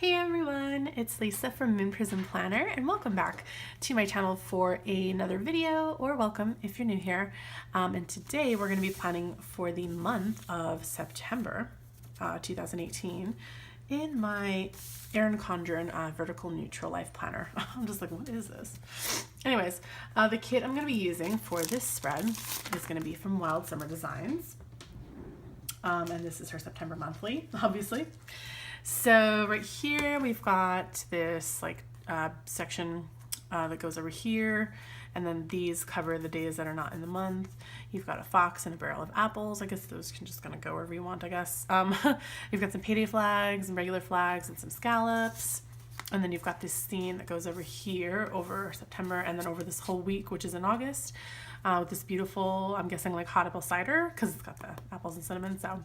Hey everyone, it's Lisa from Prism Planner and welcome back to my channel for another video, or welcome if you're new here. And today we're going to be planning for the month of September 2018 in my Erin Condren Vertical Neutral Life Planner. I'm just like, what is this? Anyways, the kit I'm going to be using for this spread is going to be from Wild Summer Designs. And this is her September monthly, obviously. So right here we've got this section that goes over here, and then these cover the days that are not in the month. You've got a fox and a barrel of apples. I guess those can just kind of go wherever you want, I guess. You've got some payday flags and regular flags and some scallops. And then you've got this scene that goes over here over September and then over this whole week, which is in August, with this beautiful, I'm guessing like hot apple cider because it's got the apples and cinnamon, so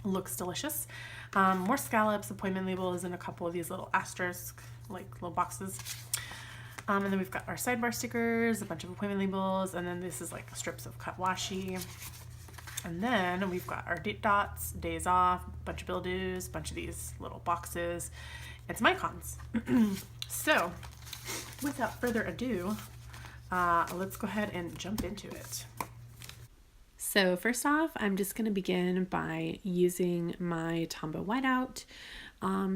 looks delicious. More scallops, appointment labels, and a couple of these little asterisk, like little boxes. And then we've got our sidebar stickers, a bunch of appointment labels, and then this is like strips of cut washi. And then we've got our date dots, days off, a bunch of bill dues, a bunch of these little boxes, and some icons. So without further ado, let's go ahead and jump into it. So first off, I'm just going to begin by using my Tombow whiteout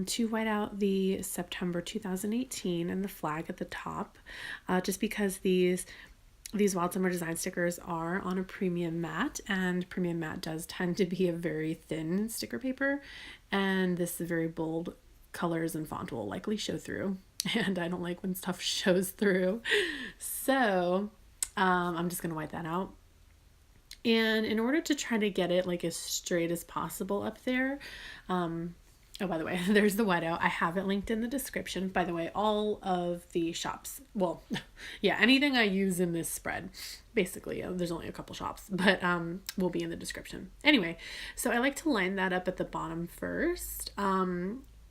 to white out the September 2018 and the flag at the top, just because these Wild Summer Design stickers are on a premium matte, and premium matte does tend to be a very thin sticker paper, and this very bold colors and font will likely show through, and I don't like when stuff shows through. So I'm just going to white that out. And in order to try to get it like as straight as possible up there, oh, by the way, there's the whiteout. I have it linked in the description. By the way, all of the shops, well, yeah, anything I use in this spread, basically, there's only a couple shops, but will be in the description. Anyway, so I like to line that up at the bottom first.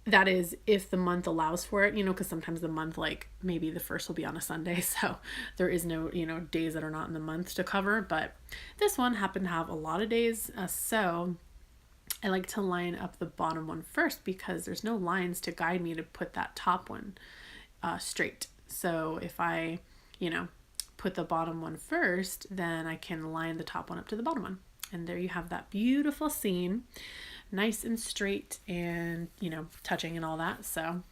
That is if the month allows for it, because sometimes the month, like maybe the first will be on a Sunday, so there is no, days that are not in the month to cover, but this one happened to have a lot of days, so I like to line up the bottom one first because there's no lines to guide me to put that top one straight. So if I, put the bottom one first, then I can line the top one up to the bottom one. And there you have that beautiful scene, nice and straight and, touching and all that. So,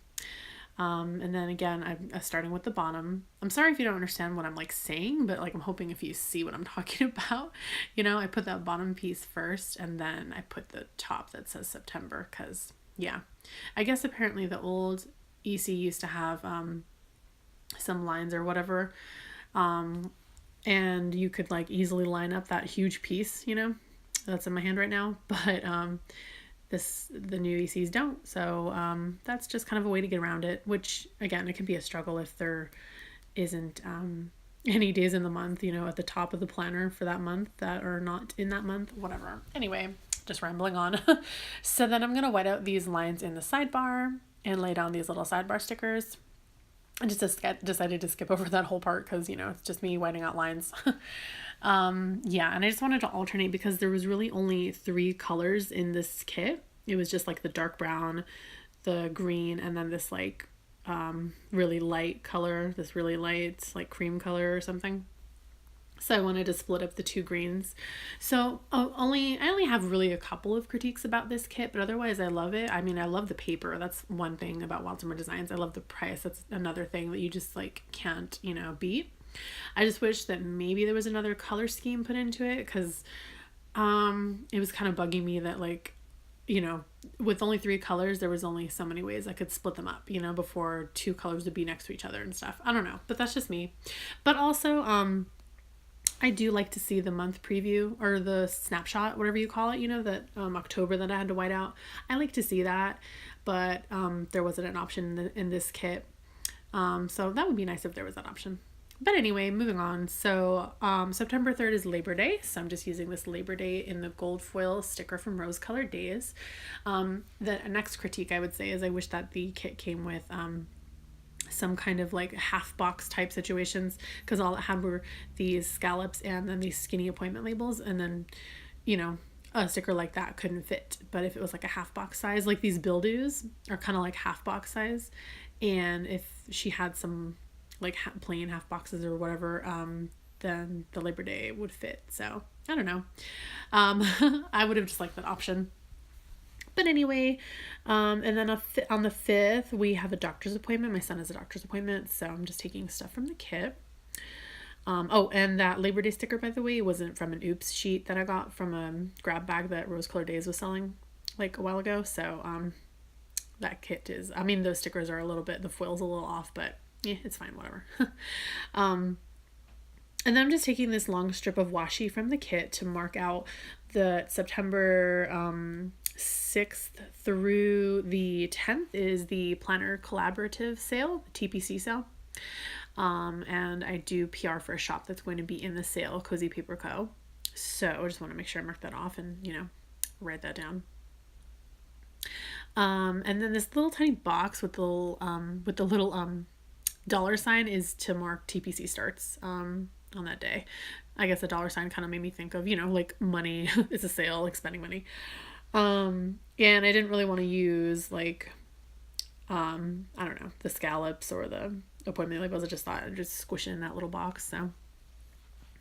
and then again, I'm starting with the bottom. I'm sorry if you don't understand what I'm saying, but I'm hoping if you see what I'm talking about, I put that bottom piece first and then I put the top that says September. Cause yeah, I guess apparently the old EC used to have, some lines or whatever. And you could easily line up that huge piece, that's in my hand right now, but the new ECs don't, so that's just kind of a way to get around it, which again, it can be a struggle if there isn't any days in the month, at the top of the planner for that month that are not in that month, whatever. Anyway, just rambling on. So then I'm gonna white out these lines in the sidebar and lay down these little sidebar stickers. I just decided to skip over that whole part because, it's just me whiting out lines. Yeah, and I just wanted to alternate because there was really only 3 colors in this kit. It was just the dark brown, the green, and then this really light color, this really light cream color or something. So I wanted to split up the 2 greens. So I only have really a couple of critiques about this kit, but otherwise I love it. I mean, I love the paper. That's one thing about Wild Summer Designs. I love the price. That's another thing that you just can't, beat. I just wish that maybe there was another color scheme put into it because it was kind of bugging me that with only 3 colors, there was only so many ways I could split them up, before 2 colors would be next to each other and stuff. I don't know, but that's just me. But also, I do like to see the month preview or the snapshot, whatever you call it, that October that I had to white out. I like to see that, but there wasn't an option in this kit. So that would be nice if there was that option. But anyway, moving on. So September 3rd is Labor Day. So I'm just using this Labor Day in the gold foil sticker from Rose Colored Days. The next critique I would say is I wish that the kit came with some kind of half box type situations, because all it had were these scallops and then these skinny appointment labels, and then a sticker like that couldn't fit. But if it was like a half box size, like these build-doos are kind of like half box size. And if she had some like plain half boxes or whatever, then the Labor Day would fit. So I don't know. I would have just liked that option. But anyway, and then on the 5th, we have a doctor's appointment. My son has a doctor's appointment, so I'm just taking stuff from the kit. Oh, and that Labor Day sticker, by the way, wasn't from an Oops sheet that I got from a grab bag that Rose Colored Days was selling like a while ago. So that kit is, I mean, those stickers are a little bit, the foil's a little off, but yeah, it's fine, whatever. And then I'm just taking this long strip of washi from the kit to mark out the September 6th through the 10th is the Planner Collaborative sale, TPC sale. And I do PR for a shop that's going to be in the sale, Cozy Paper Co. So I just want to make sure I mark that off and, you know, write that down. And then this little tiny box with the little dollar sign is to mark TPC starts on that day. I guess the dollar sign kind of made me think of, you know, like money. It's a sale, like spending money. And I didn't really want to use like I don't know, the scallops or the appointment labels. I just thought I'd just squish it in that little box. So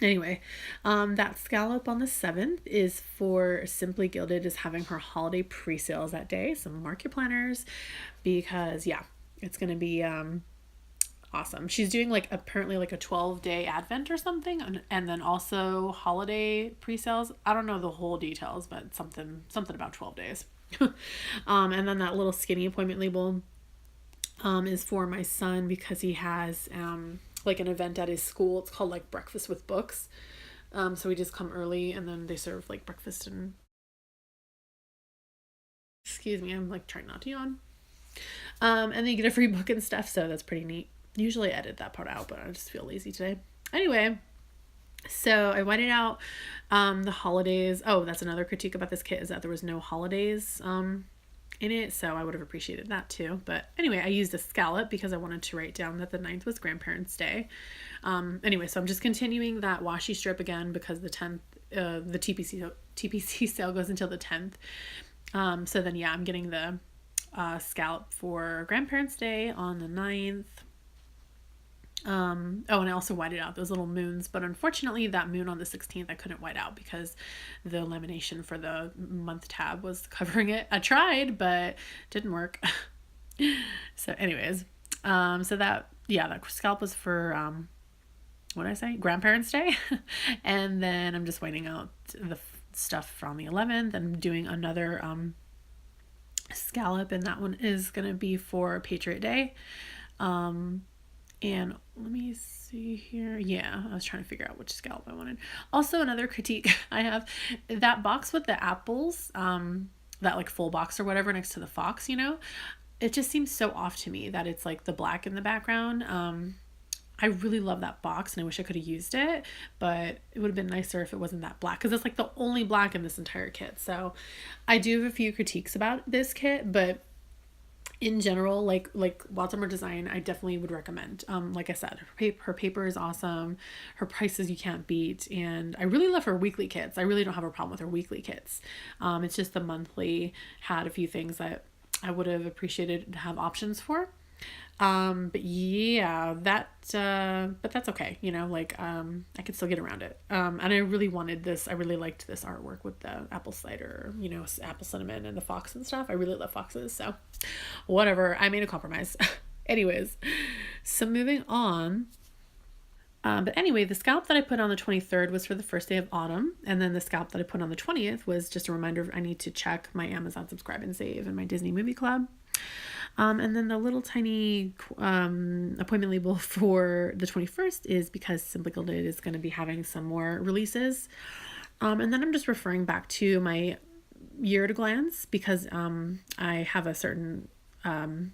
anyway, that scallop on the 7th is for Simply Gilded, is having her holiday pre-sales that day. So mark your planners, because yeah, it's going to be awesome. She's doing like apparently like a 12-day advent or something, and then also holiday pre-sales. I don't know the whole details, but something about 12 days. And then that little skinny appointment label is for my son, because he has like an event at his school. It's called like Breakfast with Books. So we just come early, and then they serve like breakfast and, excuse me, I'm like trying not to yawn. And then you get a free book and stuff, so that's pretty neat. Usually I edit that part out, but I just feel lazy today. Anyway, so I whited out the holidays. Oh, that's another critique about this kit, is that there was no holidays in it, so I would have appreciated that too. But anyway, I used a scallop because I wanted to write down that the 9th was Grandparents' Day. Anyway, so I'm just continuing that washi strip again, because the 10th, the TPC sale goes until the 10th. So then, yeah, I'm getting the scallop for Grandparents' Day on the 9th. Oh, and I also whited out those little moons, but unfortunately that moon on the 16th I couldn't white out because the lamination for the month tab was covering it. I tried, but didn't work. So anyways, so that scalp was for what did I say? Grandparents' Day. And then I'm just whiting out the stuff from the 11th and doing another scallop, and that one is gonna be for Patriot Day. And let me see here. Yeah, I was trying to figure out which scallop I wanted. Also, another critique I have, that box with the apples, that like full box or whatever next to the fox, you know, it just seems so off to me that it's like the black in the background. I really love that box, and I wish I could have used it, but it would have been nicer if it wasn't that black, because it's like the only black in this entire kit. So I do have a few critiques about this kit, but in general, like Wild Summer Design, I definitely would recommend. Like I said, her paper is awesome. Her prices you can't beat. And I really love her weekly kits. I really don't have a problem with her weekly kits. It's just the monthly had a few things that I would have appreciated to have options for. But yeah, but that's okay. You know, like, I could still get around it. And I really wanted this. I really liked this artwork with the apple cider, you know, apple cinnamon and the fox and stuff. I really love foxes. So whatever, I made a compromise. Anyways, so moving on. But anyway, the scalp that I put on the 23rd was for the first day of autumn. And then the scalp that I put on the 20th was just a reminder I need to check my Amazon Subscribe and Save and my Disney Movie Club. And then the little tiny appointment label for the 21st is because Simply Gilded is going to be having some more releases. And then I'm just referring back to my year at a glance, because I have a certain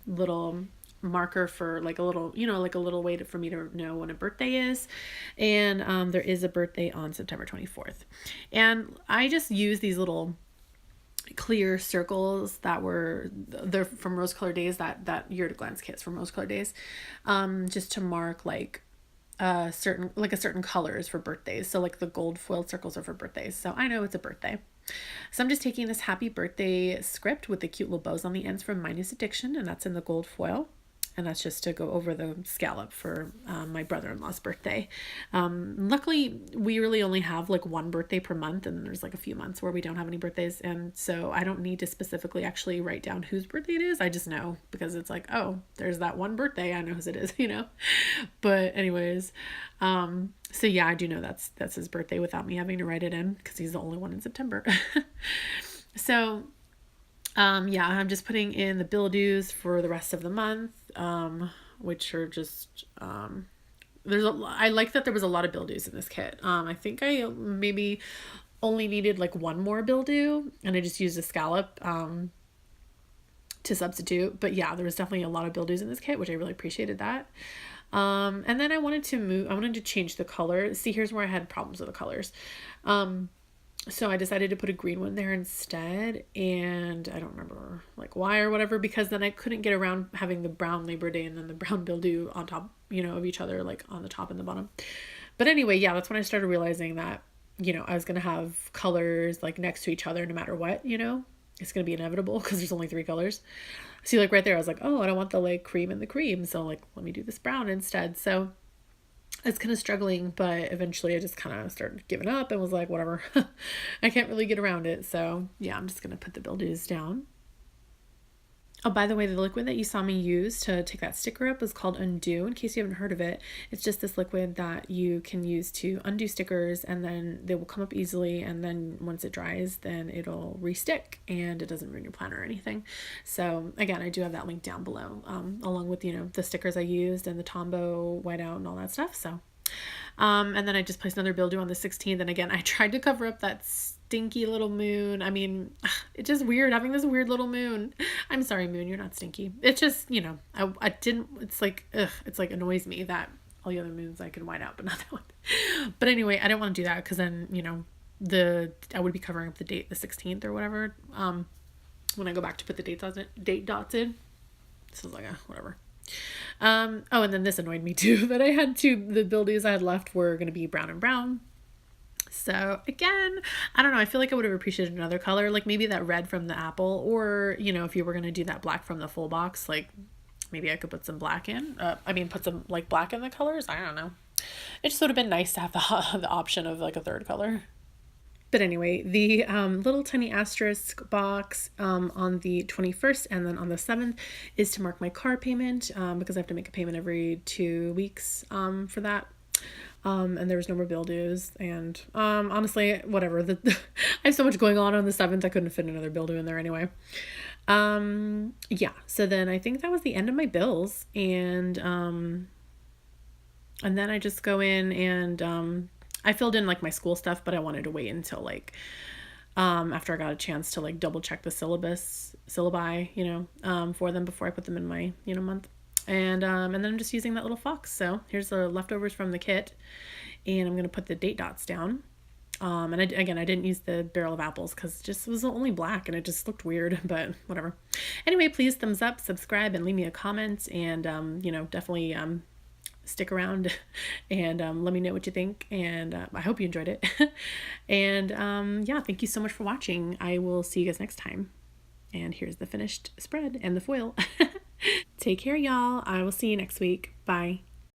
little marker for like a little, you know, like a little way for me to know when a birthday is. And there is a birthday on September 24th. And I just use these little clear circles they're from Rose Colored Days, that year to glance kits from Rose Colored Days, just to mark like certain colors for birthdays. So like the gold foiled circles are for birthdays, so I know it's a birthday. So I'm just taking this happy birthday script with the cute little bows on the ends from Minus Addiction, and that's in the gold foil. And that's just to go over the scallop for my brother-in-law's birthday. Luckily, we really only have like one birthday per month, and there's like a few months where we don't have any birthdays. And so I don't need to specifically actually write down whose birthday it is. I just know because it's like, oh, there's that one birthday. I know whose it is, you know? But anyways, so yeah, I do know that's his birthday without me having to write it in because he's the only one in September. So yeah, I'm just putting in the bill dues for the rest of the month, which are just, I like that there was a lot of bill dues in this kit. I think I maybe only needed like one more bill due, and I just used a scallop, to substitute. But yeah, there was definitely a lot of bill dues in this kit, which I really appreciated that. And then I wanted to change the color. See, here's where I had problems with the colors. So I decided to put a green one there instead, and I don't remember like why or whatever, because then I couldn't get around having the brown Labor Day and then the brown bill due on top, you know, of each other, like on the top and the bottom. But anyway, yeah, that's when I started realizing that, you know, I was going to have colors like next to each other no matter what, you know, it's going to be inevitable because there's only 3 colors. See, like right there, I was like, oh, I don't want the like cream and the cream. So like, let me do this brown instead. So it's kind of struggling, but eventually I just kind of started giving up and was like, whatever, I can't really get around it. So yeah, I'm just going to put the bill dues down. Oh, by the way, the liquid that you saw me use to take that sticker up is called Undo, in case you haven't heard of it. It's just this liquid that you can use to undo stickers, and then they will come up easily, and then once it dries, then it'll re-stick, and it doesn't ruin your planner or anything. So again, I do have that link down below, along with, you know, the stickers I used and the Tombow whiteout and all that stuff. So and then I just placed another bill due on the 16th, and again, I tried to cover up that stinky little moon. I mean, it's just weird having this weird little moon. I'm sorry, moon, you're not stinky. It's just, you know, I didn't, it's like, it's like annoys me that all the other moons I can white out, but not that one. But anyway, I didn't want to do that because then, you know, I would be covering up the date, the 16th or whatever, when I go back to put the date dots in. So it's like, whatever. Oh, and then this annoyed me too, that the bill dues I had left were going to be brown and brown. So again, I don't know. I feel like I would have appreciated another color, like maybe that red from the apple, or, you know, if you were going to do that black from the full box, like maybe I could put some black in, put some like black in the colors. I don't know. It just would have been nice to have the option of like a third color. But anyway, the little tiny asterisk box on the 21st and then on the 7th is to mark my car payment, because I have to make a payment every 2 weeks for that. And there was no more bill dues, and honestly, whatever. I have so much going on the 7th, I couldn't fit another bill due in there anyway. Yeah, so then I think that was the end of my bills, and then I just go in and I filled in like my school stuff, but I wanted to wait until like after I got a chance to like double check the syllabi, you know, for them before I put them in my, you know, month. And then I'm just using that little fox. So here's the leftovers from the kit, and I'm going to put the date dots down. And I didn't use the barrel of apples because it just was only black and it just looked weird, but whatever. Anyway, please thumbs up, subscribe, and leave me a comment, and, you know, definitely, stick around and, let me know what you think. And, I hope you enjoyed it. And, yeah, thank you so much for watching. I will see you guys next time. And here's the finished spread and the foil. Take care, y'all. I will see you next week. Bye.